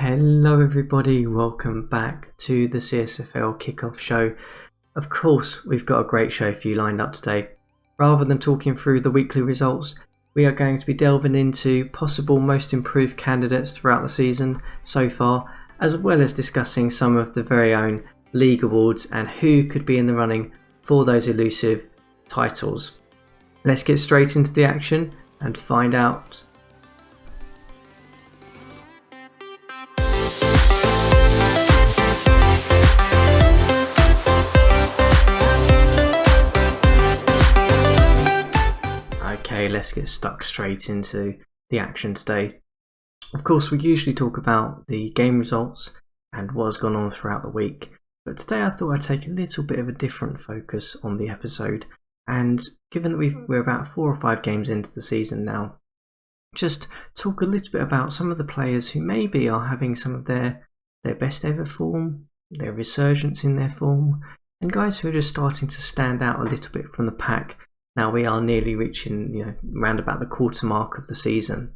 Hello everybody, welcome back to the CSFL Kickoff Show. Of course, we've got a great show for you lined up today. Rather than talking through the weekly results, we are going to be delving into possible most improved candidates throughout the season so far, as well as discussing some of the very own league awards and who could be in the running for those elusive titles. Let's get straight into the action and find out. Okay, let's get stuck straight into the action today. Of course, we usually talk about the game results and what's gone on throughout the week, but today I thought I'd take a little bit of a different focus on the episode, and given that we're about 4 or 5 games into the season now, just talk a little bit about some of the players who maybe are having some of their best ever form, their resurgence in their form, and guys who are just starting to stand out a little bit from the pack. Now we are nearly reaching, round about the quarter mark of the season.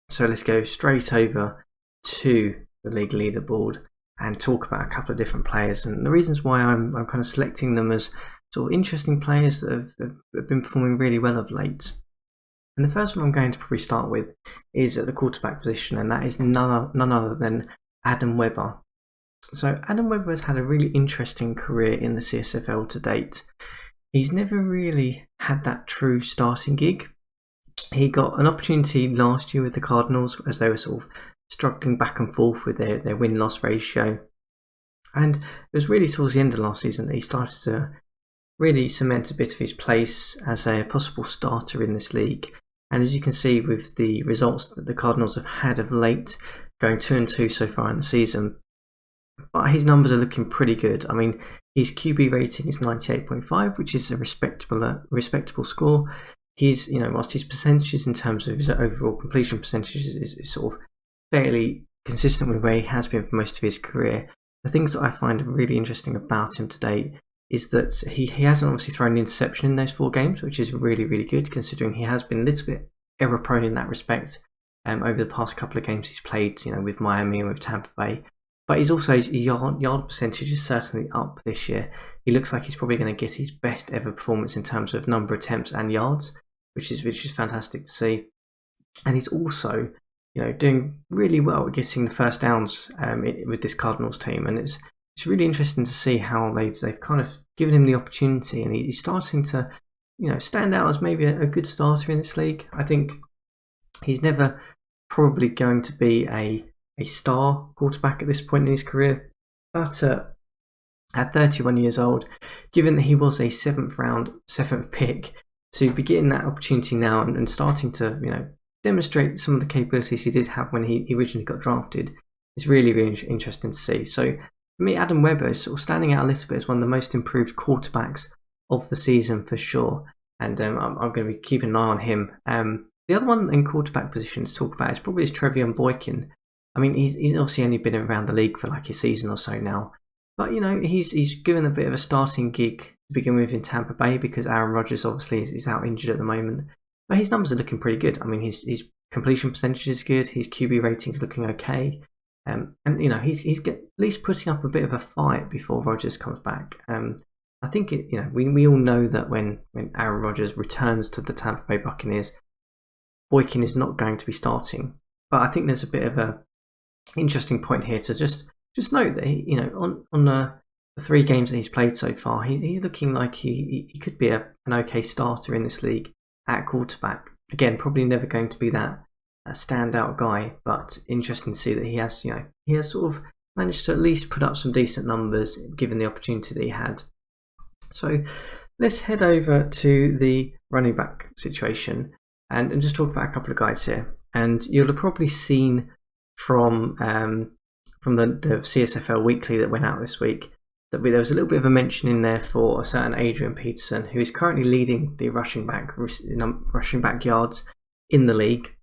So let's go straight over to the league leaderboard and talk about a couple of different players and the reasons why I'm kind of selecting them as sort of interesting players that have been performing really well of late. And the first one I'm going to probably start with is at the quarterback position, and that is none other than Adam Webber. So Adam Webber has had a really interesting career in the CSFL to date. He's never really had that true starting gig. He got an opportunity last year with the Cardinals as they were sort of struggling back and forth with their win-loss ratio. And it was really towards the end of last season that he started to really cement a bit of his place as a possible starter in this league. And as you can see with the results that the Cardinals have had of late, going 2-2 so far in the season, but his numbers are looking pretty good. I mean, his QB rating is 98.5, which is a respectable score. He's, whilst his percentages in terms of his overall completion percentages is sort of fairly consistent with where he has been for most of his career. The things that I find really interesting about him today is that he hasn't obviously thrown an interception in those 4 games, which is really, really good considering he has been a little bit error-prone in that respect over the past couple of games he's played, with Miami and with Tampa Bay. But his yard percentage is certainly up this year. He looks like he's probably going to get his best ever performance in terms of number of attempts and yards, which is fantastic to see. And he's also, doing really well at getting the first downs with this Cardinals team. And it's really interesting to see how they've kind of given him the opportunity, and he's starting to, stand out as maybe a good starter in this league. I think he's never probably going to be a star quarterback at this point in his career, but at 31 years old, given that he was a 7th pick, to be getting that opportunity now and starting to demonstrate some of the capabilities he did have when he originally got drafted is really, really interesting to see. So for me, Adam Webber is sort of standing out a little bit as one of the most improved quarterbacks of the season for sure, and I'm going to be keeping an eye on him. The other one in quarterback position to talk about is probably Trevion Boykin. I mean, he's obviously only been around the league for like a season or so now, but he's given a bit of a starting gig to begin with in Tampa Bay because Aaron Rodgers obviously is out injured at the moment. But his numbers are looking pretty good. I mean, his completion percentage is good, his QB rating is looking okay, and he's at least putting up a bit of a fight before Rodgers comes back. I think we all know that when Aaron Rodgers returns to the Tampa Bay Buccaneers, Boykin is not going to be starting. But I think there's a bit of a interesting point here to just note that he, on the 3 games that he's played so far, he's looking like he could be an okay starter in this league at quarterback. Again, probably never going to be that standout guy, but interesting to see that he has sort of managed to at least put up some decent numbers given the opportunity that he had. So let's head over to the running back situation and just talk about a couple of guys here. And you'll have probably seen from the CSFL Weekly that went out this week that there was a little bit of a mention in there for a certain Adrian Peterson, who is currently leading the rushing back yards in the league.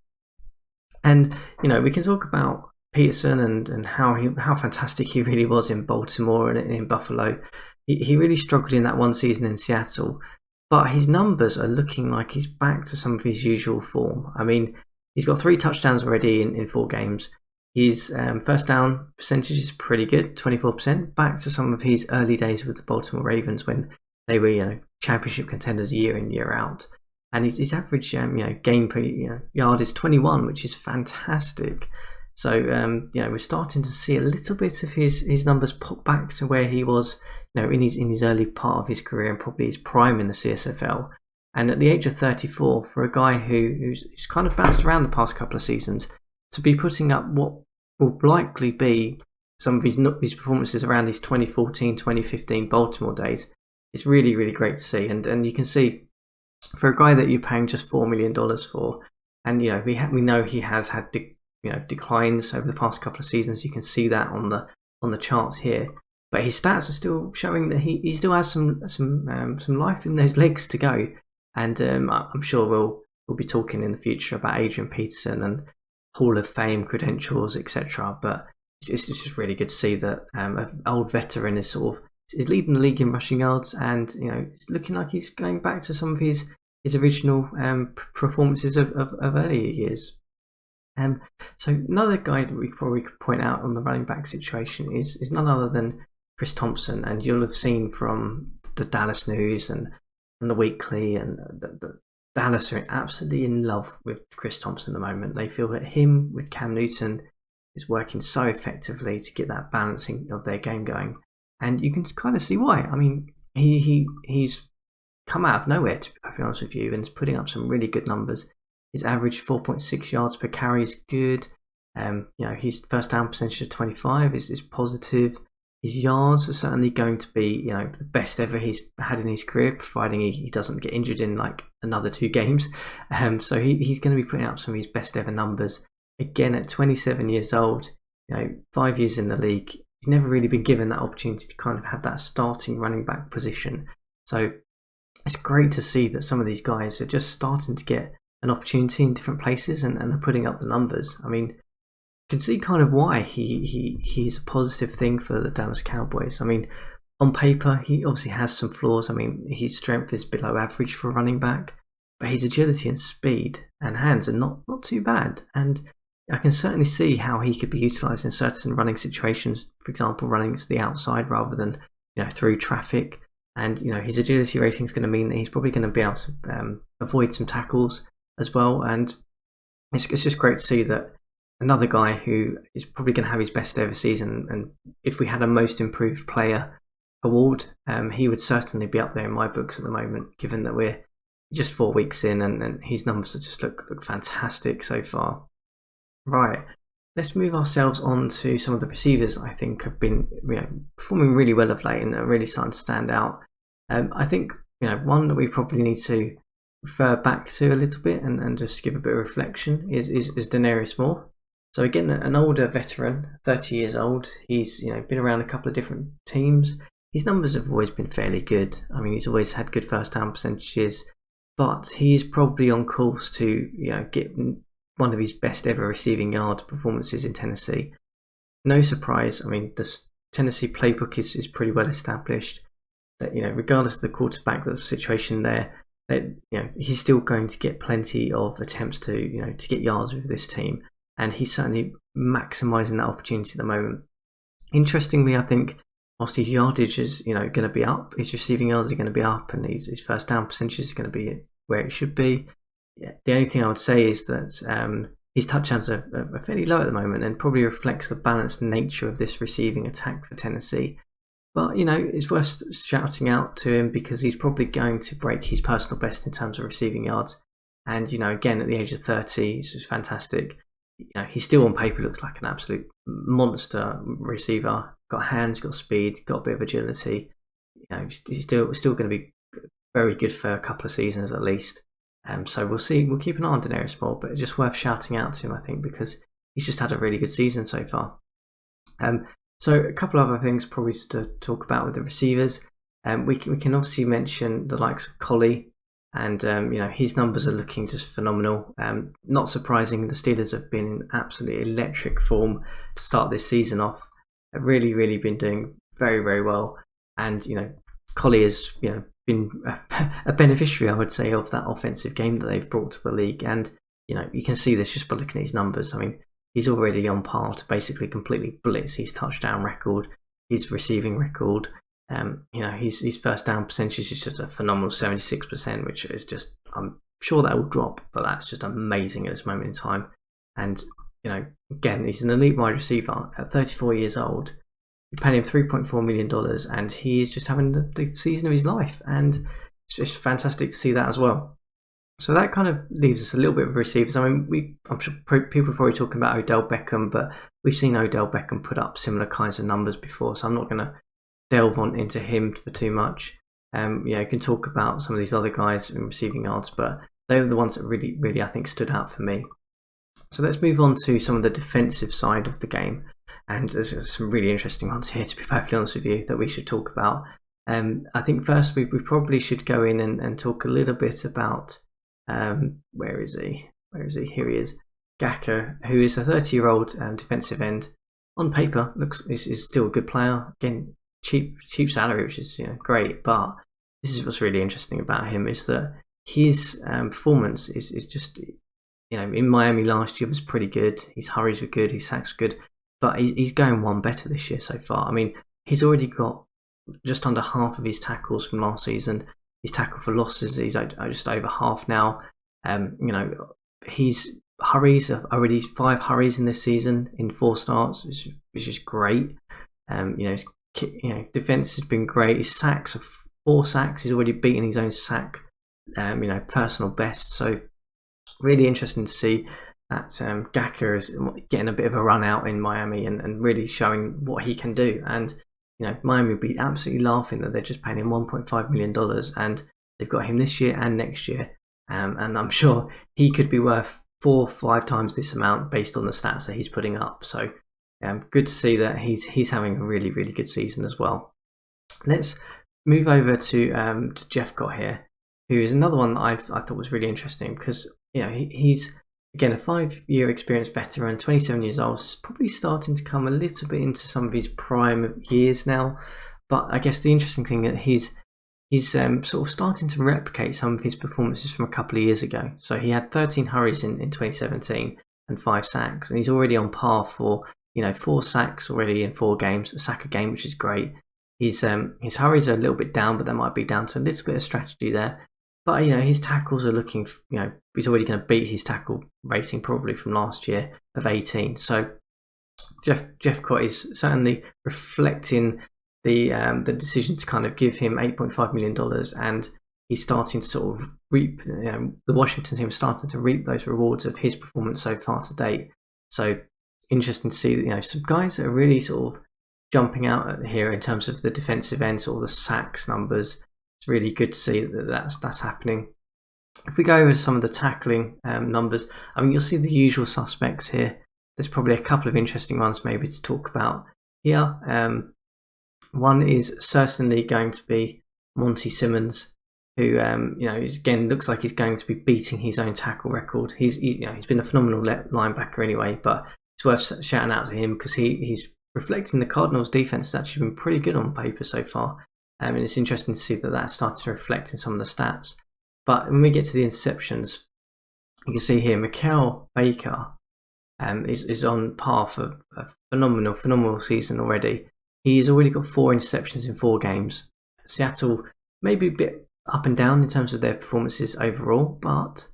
And we can talk about Peterson and how fantastic he really was in Baltimore and in Buffalo. He really struggled in that one season in Seattle, but his numbers are looking like he's back to some of his usual form. I mean, he's got 3 touchdowns already in 4 games. His first down percentage is pretty good, 24%, back to some of his early days with the Baltimore Ravens when they were, championship contenders year in, year out. And his average, game per yard is 21, which is fantastic. So, we're starting to see a little bit of his numbers pop back to where he was, in his early part of his career and probably his prime in the CSFL. And at the age of 34, for a guy who's kind of bounced around the past couple of seasons, to be putting up what will likely be some of his performances around his 2014, 2015 Baltimore days, it's really, really great to see. And you can see, for a guy that you're paying just $4 million for, and we know he has had declines over the past couple of seasons. You can see that on the charts here. But his stats are still showing that he still has some life in those legs to go. And I'm sure we'll be talking in the future about Adrian Peterson and Hall of Fame credentials, etc. But it's just really good to see that an old veteran is leading the league in rushing yards, and it's looking like he's going back to some of his original performances of earlier years. So another guy that we probably could point out on the running back situation is none other than Chris Thompson, and you'll have seen from the Dallas News and the Weekly, and the Dallas are absolutely in love with Chris Thompson at the moment. They feel that him with Cam Newton is working so effectively to get that balancing of their game going, and you can kind of see why. I mean, he's come out of nowhere, to be honest with you, and is putting up some really good numbers. His average 4.6 yards per carry is good. His first down percentage of 25 is positive. His yards are certainly going to be, the best ever he's had in his career, providing he doesn't get injured in like another 2 games. So he's going to be putting up some of his best ever numbers. Again, at 27 years old, 5 years in the league, he's never really been given that opportunity to kind of have that starting running back position. So it's great to see that some of these guys are just starting to get an opportunity in different places and are putting up the numbers. I mean, you can see kind of why he's a positive thing for the Dallas Cowboys. I mean, on paper, he obviously has some flaws. I mean, his strength is below average for a running back, but his agility and speed and hands are not too bad. And I can certainly see how he could be utilised in certain running situations, for example, running to the outside rather than through traffic. And his agility rating is going to mean that he's probably going to be able to avoid some tackles as well. And it's just great to see that another guy who is probably going to have his best ever season, and if we had a most improved player award, he would certainly be up there in my books at the moment, given that we're just 4 weeks in and his numbers just look fantastic so far. Right, let's move ourselves on to some of the receivers I think have been performing really well of late and are really starting to stand out. I think one that we probably need to refer back to a little bit and just give a bit of reflection is Denarius Moore. So again, an older veteran, 30 years old. He's been around a couple of different teams. His numbers have always been fairly good. I mean, he's always had good first down percentages, but he is probably on course to get one of his best ever receiving yard performances in Tennessee. No surprise. I mean, the Tennessee playbook is pretty well established. That regardless of the quarterback, the situation there, that he's still going to get plenty of attempts to get yards with this team. And he's certainly maximising that opportunity at the moment. Interestingly, I think whilst his yardage is going to be up, his receiving yards are going to be up, and his first down percentage is going to be where it should be. Yeah, the only thing I would say is that his touchdowns are fairly low at the moment, and probably reflects the balanced nature of this receiving attack for Tennessee. But it's worth shouting out to him because he's probably going to break his personal best in terms of receiving yards. And again, at the age of 30, he's just fantastic. He still on paper looks like an absolute monster receiver. Got hands, got speed, got a bit of agility. He's still going to be very good for a couple of seasons at least. So we'll see. We'll keep an eye on Denarius Moore, but it's just worth shouting out to him, I think, because he's just had a really good season so far. So a couple of other things probably to talk about with the receivers. We can obviously mention the likes of Collie. And, his numbers are looking just phenomenal. Not surprising, the Steelers have been in absolutely electric form to start this season off. They've really, really been doing very, very well. And, Collie has, been a beneficiary, I would say, of that offensive game that they've brought to the league. And, you can see this just by looking at his numbers. I mean, he's already on par to basically completely blitz his touchdown record, his receiving record. His first down percentage is just a phenomenal 76%, which is just, I'm sure that will drop, but that's just amazing at this moment in time. And again, he's an elite wide receiver at 34 years old. You pay him $3.4 million, and he is just having the season of his life, and it's just fantastic to see that as well. So that kind of leaves us a little bit of receivers. I mean, I'm sure people are probably talking about Odell Beckham, but we've seen Odell Beckham put up similar kinds of numbers before, so I'm not going to delve into him for too much. You can talk about some of these other guys in receiving yards, but they were the ones that really, really, I think, stood out for me. So let's move on to some of the defensive side of the game. And there's some really interesting ones here, to be perfectly honest with you, that we should talk about. I think first we probably should go in and talk a little bit about, where is he? Here he is. Gakko, who is a 30-year-old defensive end. On paper, is still a good player. Again, cheap salary, which is great. But this is what's really interesting about him, is that his performance is just, in Miami last year was pretty good. His hurries were good, his sacks were good, but he's going one better this year so far. I mean, he's already got just under half of his tackles from last season. His tackle for losses, he's just over half now. His hurries are already 5 hurries in this season in 4 starts, which is great. His defense has been great. His sacks are 4 sacks. He's already beaten his own sack, personal best. So really interesting to see that Gakko is getting a bit of a run out in Miami and really showing what he can do. And Miami would be absolutely laughing that they're just paying him $1.5 million, and they've got him this year and next year. And I'm sure he could be worth 4 or 5 times this amount based on the stats that he's putting up. So good to see that he's having a really, really good season as well. Let's move over to Jeff Gott here, who is another one that I thought was really interesting, because he's again a 5-year experienced veteran, 27 years old, probably starting to come a little bit into some of his prime years now. But I guess the interesting thing that he's sort of starting to replicate some of his performances from a couple of years ago. So he had 13 hurries in 2017 and 5 sacks, and he's already on par for 4 sacks already in 4 games, a sack a game, which is great. His hurries are a little bit down, but that might be down to a little bit of strategy there. But his tackles are looking, he's already going to beat his tackle rating probably from last year of 18. So Jeff Gott is certainly reflecting the decision to kind of give him $8.5 million, and he's starting to sort of reap. The Washington team is starting to reap those rewards of his performance so far to date. So interesting to see that some guys are really sort of jumping out here in terms of the defensive end, sort of the sacks numbers. It's really good to see that that's happening. If we go over some of the tackling numbers, I mean, you'll see the usual suspects here. There's probably a couple of interesting ones maybe to talk about here. One is certainly going to be Monty Simmons, who again looks like he's going to be beating his own tackle record. He's been a phenomenal linebacker anyway, but it's worth shouting out to him because he's reflecting the Cardinals' defense has actually been pretty good on paper so far. And it's interesting to see that started to reflect in some of the stats. But when we get to the interceptions, you can see here Mikael Baker is on par for a phenomenal season already. He's already got 4 interceptions in 4 games. Seattle maybe a bit up and down in terms of their performances overall, but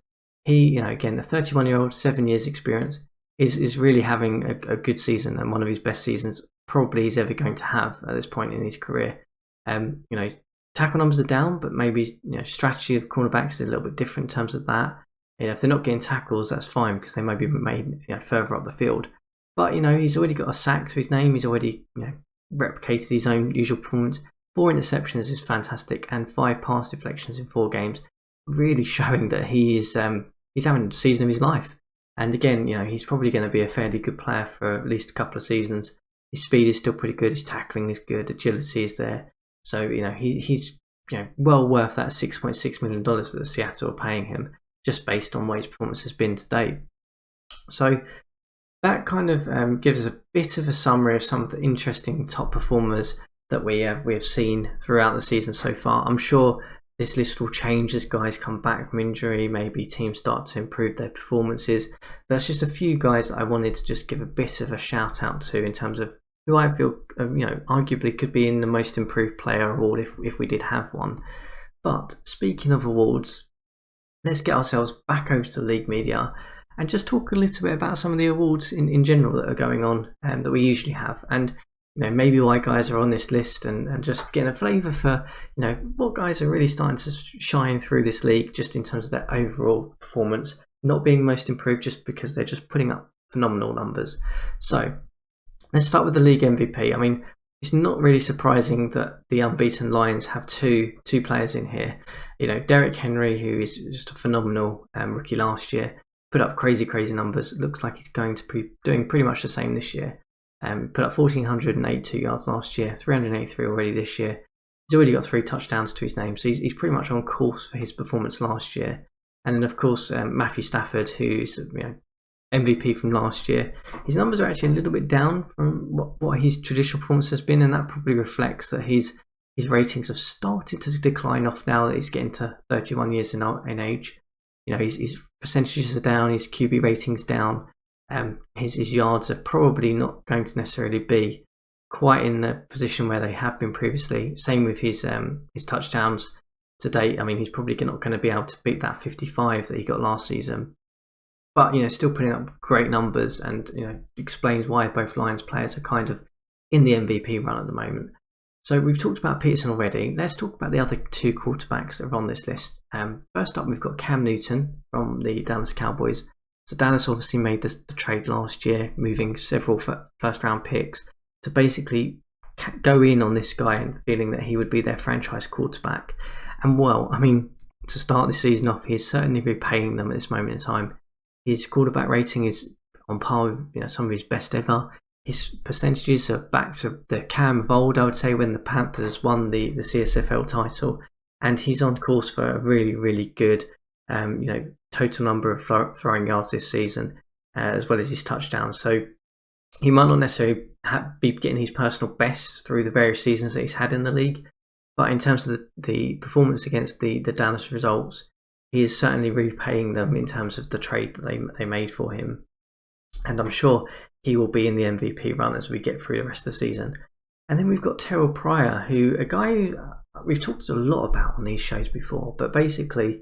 he, again, a 31-year-old, 7 years experience, is really having a good season, and one of his best seasons probably he's ever going to have at this point in his career. His tackle numbers are down, but maybe strategy of cornerbacks is a little bit different in terms of that. If they're not getting tackles, that's fine because they may be made further up the field. But he's already got a sack to his name. He's already replicated his own usual performance. 4 interceptions is fantastic, and 5 pass deflections in 4 games, really showing that he's having the season of his life. And again, he's probably going to be a fairly good player for at least a couple of seasons. His speed is still pretty good. His tackling is good. Agility is there. So he's well worth that $6.6 million that Seattle are paying him, just based on what his performance has been to date. So that kind of gives us a bit of a summary of some of the interesting top performers that we have seen throughout the season so far. I'm sure this list will change as guys come back from injury. Maybe teams start to improve their performances. But that's just a few guys that I wanted to just give a bit of a shout out to in terms of who I feel, arguably could be in the most improved player award if we did have one. But speaking of awards, let's get ourselves back over to league media and just talk a little bit about some of the awards in general that are going on that we usually have, and maybe why guys are on this list, and just getting a flavour for what guys are really starting to shine through this league just in terms of their overall performance, not being most improved just because they're just putting up phenomenal numbers. So let's start with the league MVP. I mean, it's not really surprising that the unbeaten Lions have two players in here. Derrick Henry, who is just a phenomenal rookie last year, put up crazy numbers. It looks like he's going to be doing pretty much the same this year. Put up 1,482 yards last year, 383 already this year. He's already got 3 touchdowns to his name, so he's pretty much on course for his performance last year. And then, of course, Matthew Stafford, who's MVP from last year. His numbers are actually a little bit down from what his traditional performance has been, and that probably reflects that his ratings have started to decline off now that he's getting to 31 years in age. His percentages are down, his QB ratings down. His yards are probably not going to necessarily be quite in the position where they have been previously. Same with his touchdowns to date. I mean, he's probably not going to be able to beat that 55 that he got last season. But still putting up great numbers, and explains why both Lions players are kind of in the MVP run at the moment. So we've talked about Peterson already. Let's talk about the other 2 quarterbacks that are on this list. First up, we've got Cam Newton from the Dallas Cowboys. So Dallas obviously made the trade last year, moving several first-round picks to basically go in on this guy and feeling that he would be their franchise quarterback. And to start the season off, he's certainly repaying them at this moment in time. His quarterback rating is on par with some of his best ever. His percentages are back to the Cam of old, I would say, when the Panthers won the CSFL title. And he's on course for a really, really good total number of throwing yards this season, as well as his touchdowns. So he might not necessarily be getting his personal best through the various seasons that he's had in the league, but in terms of the performance against the Dallas results, he is certainly repaying them in terms of the trade that they made for him. And I'm sure he will be in the MVP run as we get through the rest of the season. And then we've got Terrell Pryor, who a guy who we've talked a lot about on these shows before, but basically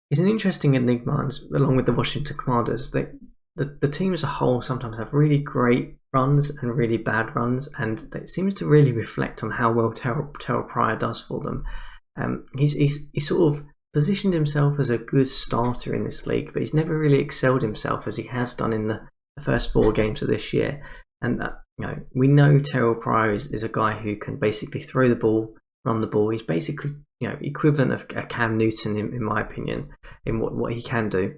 he's an interesting enigma, along with the Washington Commanders. The team as a whole sometimes have really great runs and really bad runs, and it seems to really reflect on how well Terrell Pryor does for them. He's sort of positioned himself as a good starter in this league, but he's never really excelled himself as he has done in the first 4 games of this year. And we know Terrell Pryor is a guy who can basically throw the ball, run the ball. He's basically equivalent of a Cam Newton in my opinion in what he can do.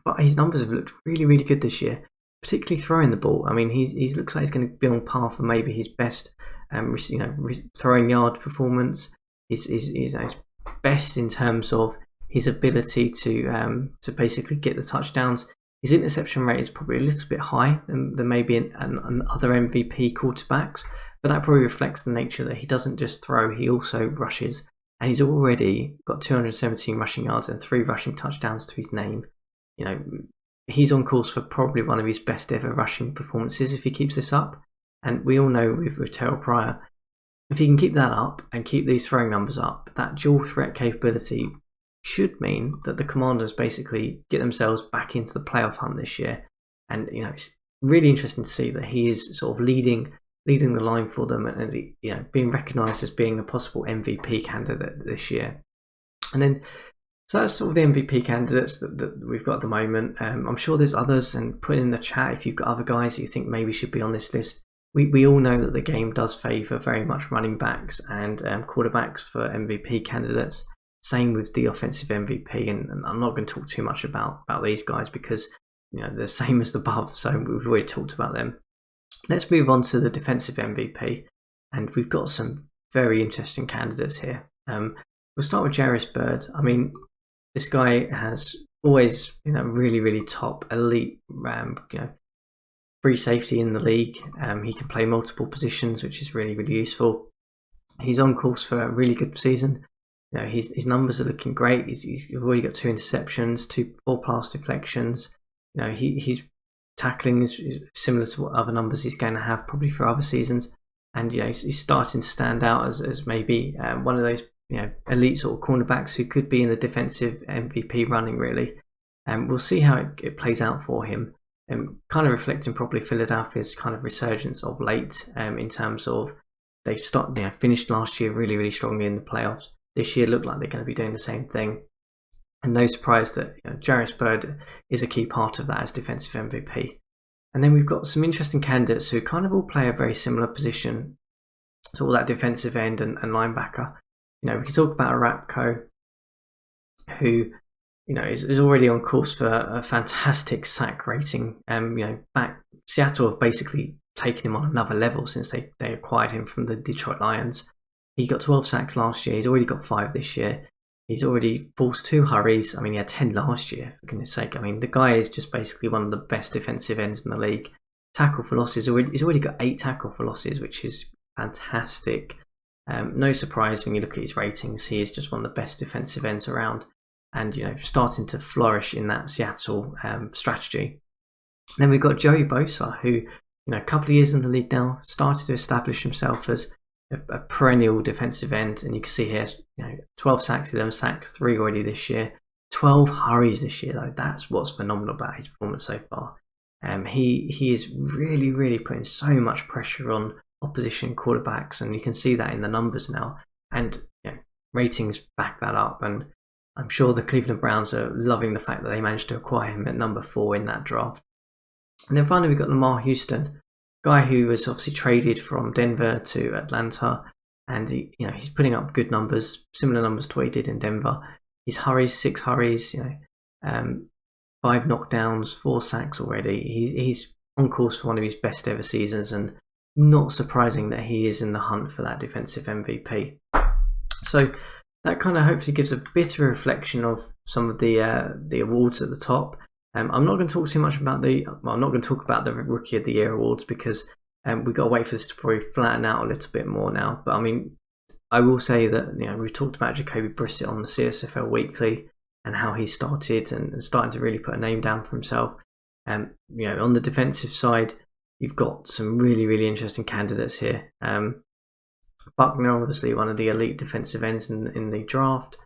But his numbers have looked really, really good this year, particularly throwing the ball. I mean, he looks like he's going to be on par for maybe his best throwing yard performance. His best in terms of his ability to basically get the touchdowns. His interception rate is probably a little bit high than maybe in other MVP quarterbacks, but that probably reflects the nature that he doesn't just throw, he also rushes. And he's already got 217 rushing yards and 3 rushing touchdowns to his name. He's on course for probably one of his best ever rushing performances if he keeps this up. And we all know with Terrell Pryor, if he can keep that up and keep these throwing numbers up, that dual threat capability should mean that the Commanders basically get themselves back into the playoff hunt this year. And it's really interesting to see that he is sort of leading the line for them, and being recognised as being a possible MVP candidate this year. And then, so that's sort of the MVP candidates that we've got at the moment. I'm sure there's others, and put in the chat if you've got other guys that you think maybe should be on this list. We all know that the game does favour very much running backs and quarterbacks for MVP candidates. Same with the offensive MVP, and I'm not going to talk too much about these guys because they're the same as the above, so we've already talked about them. Let's move on to the defensive MVP, and we've got some very interesting candidates here. We'll start with Jairus Byrd. I mean, this guy has always really, really top elite free safety in the league. He can play multiple positions, which is really, really useful. He's on course for a really good season. his numbers are looking great. He's already got 2 interceptions, 2 4-pass deflections. He's tackling is similar to what other numbers he's going to have probably for other seasons, and he's starting to stand out as maybe one of those elite sort of cornerbacks who could be in the defensive MVP running really. We'll see how it plays out for him, kind of reflecting probably Philadelphia's kind of resurgence of late, in terms of they finished last year really, really strongly in the playoffs. This year looked like they're going to be doing the same thing, and no surprise that Jairus Byrd is a key part of that as defensive MVP. And then we've got some interesting candidates who kind of all play a very similar position, so all that defensive end and linebacker. We can talk about Arapco, who is already on course for a fantastic sack rating. Back Seattle have basically taken him on another level since they acquired him from the Detroit Lions. He got 12 sacks last year. He's already got 5 this year. He's already forced 2 hurries. He had 10 last year, for goodness sake. The guy is just basically one of the best defensive ends in the league. Tackle for losses, he's already got 8 tackle for losses, which is fantastic. No surprise when you look at his ratings. He is just one of the best defensive ends around, and starting to flourish in that Seattle strategy. And then we've got Joey Bosa, who a couple of years in the league now, started to establish himself as a perennial defensive end, and you can see here 12 sacks, 11 sacks, 3 already this year, 12 hurries this year though. That's what's phenomenal about his performance so far. He is really, really putting so much pressure on opposition quarterbacks, and you can see that in the numbers now, and ratings back that up. And I'm sure the Cleveland Browns are loving the fact that they managed to acquire him at number 4 in that draft. And then finally we've got Lamar Houston, guy who was obviously traded from Denver to Atlanta, and he's putting up good numbers, similar numbers to what he did in Denver. His hurries, 6 hurries, 5 knockdowns, 4 sacks already. He's on course for one of his best ever seasons, and not surprising that he is in the hunt for that defensive MVP. So that kind of hopefully gives a bit of a reflection of some of the awards at the top. I'm not going to talk too much about the Rookie of the Year awards, because we've got to wait for this to probably flatten out a little bit more now. But I will say that we've talked about Jacoby Brissett on the CSFL Weekly and how he started and starting to really put a name down for himself. On the defensive side, you've got some really, really interesting candidates here. Buckner, obviously one of the elite defensive ends in the draft.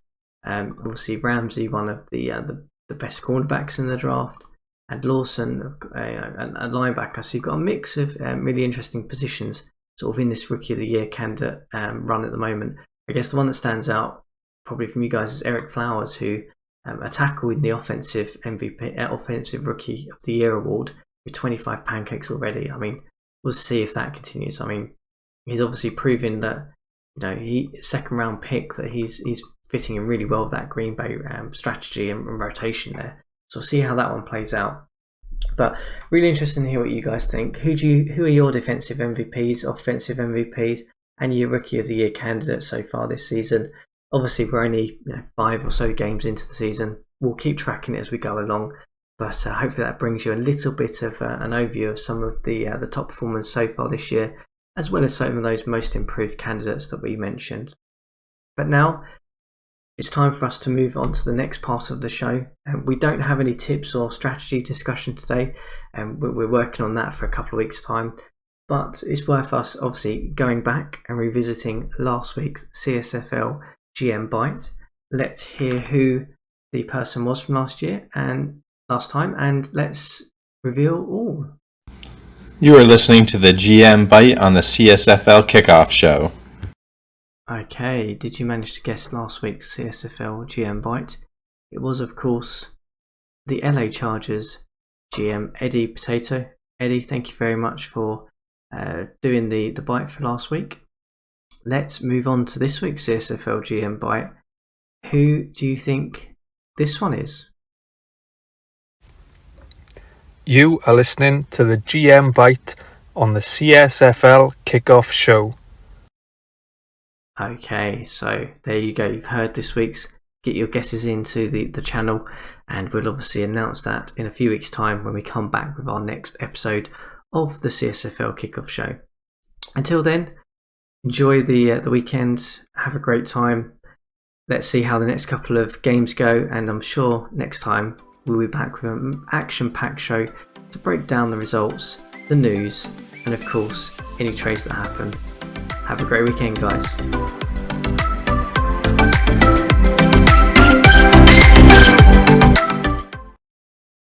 Obviously Ramsey, one of the best cornerbacks in the draft, and Lawson, a linebacker. So you've got a mix of really interesting positions sort of in this Rookie of the Year candidate run at the moment. I guess the one that stands out probably from you guys is Eric Flowers, who a tackle in the offensive MVP, offensive Rookie of the Year award with 25 pancakes already. We'll see if that continues. He's obviously proven that he second round pick, that he's fitting in really well with that Green Bay strategy and rotation there. So we'll see how that one plays out. But really interesting to hear what you guys think. Who are your defensive MVPs, offensive MVPs, and your Rookie of the Year candidates so far this season? Obviously, we're only 5 or so games into the season. We'll keep tracking it as we go along. But hopefully that brings you a little bit of an overview of some of the top performers so far this year, as well as some of those most improved candidates that we mentioned. But now it's time for us to move on to the next part of the show. We don't have any tips or strategy discussion today, and we're working on that for a couple of weeks' time. But it's worth us obviously going back and revisiting last week's CSFL GM Bite. Let's hear who the person was from last time, and let's reveal all. You are listening to the GM Bite on the CSFL Kickoff Show. Okay, did you manage to guess last week's CSFL GM Bite? It was, of course, the LA Chargers GM Eddie Potato. Eddie, thank you very much for doing the bite for last week. Let's move on to this week's CSFL GM Bite. Who do you think this one is? You are listening to the GM Bite on the CSFL Kickoff Show. Okay, so there you go. You've heard this week's. Get your guesses into the channel, and we'll obviously announce that in a few weeks' time when we come back with our next episode of the CSFL Kickoff Show. Until then, enjoy the weekend. Have a great time. let's see how the next couple of games go, and I'm sure next time we'll be back with an action-packed show to break down the results, the news, and of course any trades that happen. Have a great weekend, guys.